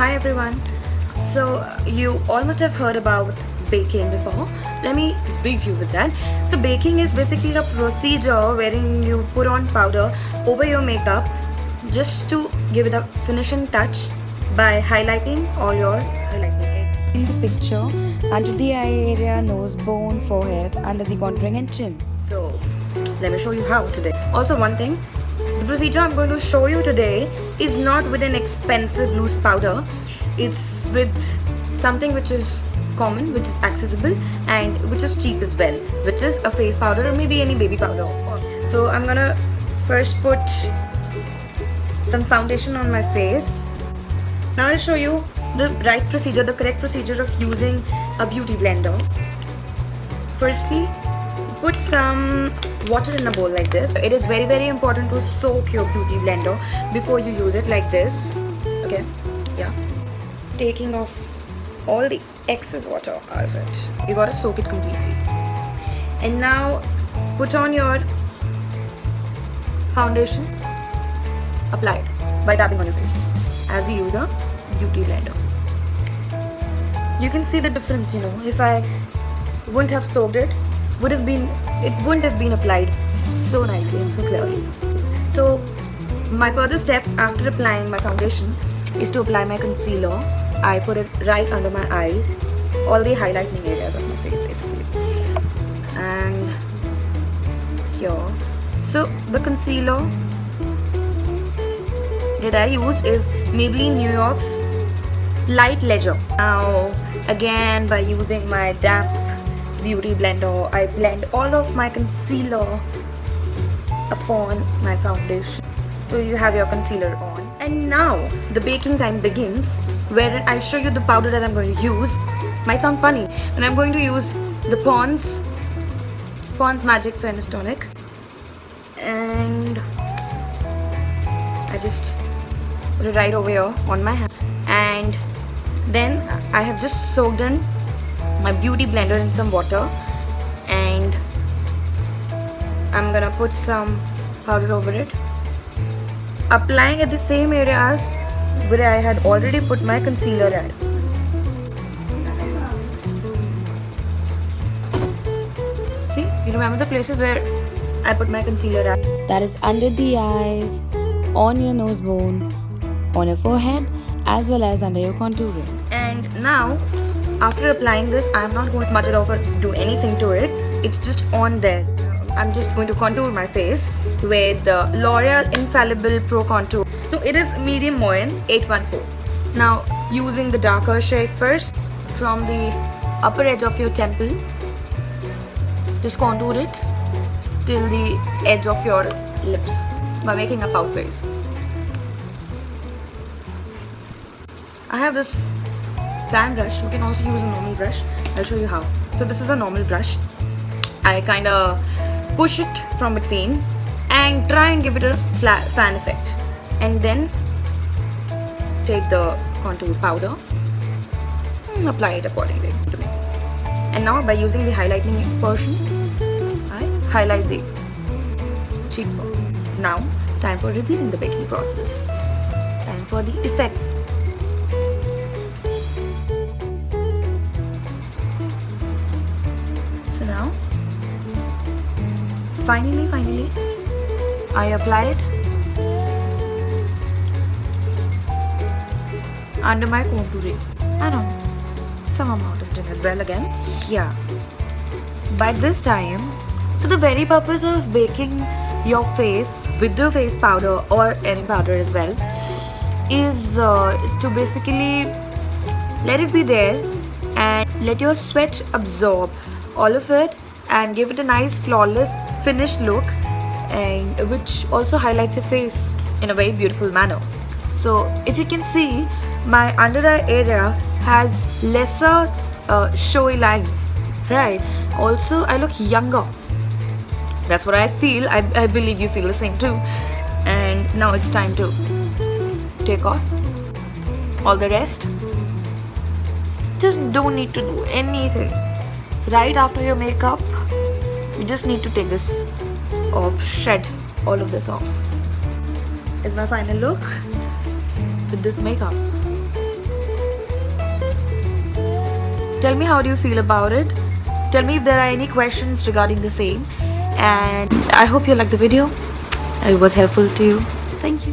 Hi everyone. So you all must have heard about baking before. Let me just brief you with that. So baking is basically a procedure wherein you put on powder over your makeup just to give it a finishing touch by highlighting all your highlighting it. In the picture, under the eye area, nose bone, forehead, under the contouring and chin. So let me show you how today. Also one thing, the procedure I'm going to show you today is not with an expensive loose powder. It's with something which is common, which is accessible and which is cheap as well, which is a face powder or maybe any baby powder. So I'm gonna first put some foundation on my face. Now I'll show you the right procedure, the correct procedure of using a beauty blender. Firstly, put some water in a bowl like this. It is very important to soak your beauty blender before you use it like this. Okay, yeah. Taking off all the excess water out of it. You gotta soak it completely. And now put on your foundation. Apply it by tapping on your face as we use a beauty blender. You can see the difference, you know. If I wouldn't have soaked it, it wouldn't have been applied so nicely and so clearly. So my further step after applying my foundation is to apply my concealer. I put it right under my eyes, all the highlighting areas of my face basically, and here. So the concealer that I use is Maybelline New York's Light Ledger. Now again, by using my damp beauty blender, I blend all of my concealer upon my foundation. So you have your concealer on. And now the baking time begins, wherein I show you the powder that I'm going to use. Might sound funny, and I'm going to use the Pond's Magic Fairness Tonic. And I just put it right over here on my hand. And then I have just soaked in my beauty blender in some water, and I'm gonna put some powder over it, applying at the same areas where I had already put my concealer at. See, you remember the places where I put my concealer at? That is under the eyes, on your nose bone, on your forehead, as well as under your contouring. And now after applying this, I'm not going to smudge it off or do anything to it. It's just on there. I'm just going to contour my face with the L'Oreal Infallible Pro Contour. So it is medium moyen 814. Now using the darker shade first, from the upper edge of your temple, just contour it till the edge of your lips by making a pout face. I have this fan brush. You can also use a normal brush. I'll show you how. So this is a normal brush. I kind of push it from between and try and give it a flat fan effect, and then take the contour powder and apply it accordingly to me. And now by using the highlighting portion, I highlight the cheekbone. Now time for revealing the baking process. Time for the effects. So now finally I apply it under my contouring and on some amount of chin as well again. Yeah. By this time, so the very purpose of baking your face with the face powder or any powder as well is to basically let it be there and let your sweat absorb all of it and give it a nice flawless finished look, and which also highlights your face in a very beautiful manner. So if you can see, my under eye area has lesser showy lines, right? Also I look younger. That's what I feel. I believe you feel the same too. And now it's time to take off all the rest. Just don't need to do anything. Right after your makeup, you just need to take this off, shred all of this off. Is my final look with this makeup. Tell me how do you feel about it. Tell me if there are any questions regarding the same. And I hope you liked the video. It was helpful to you. Thank you.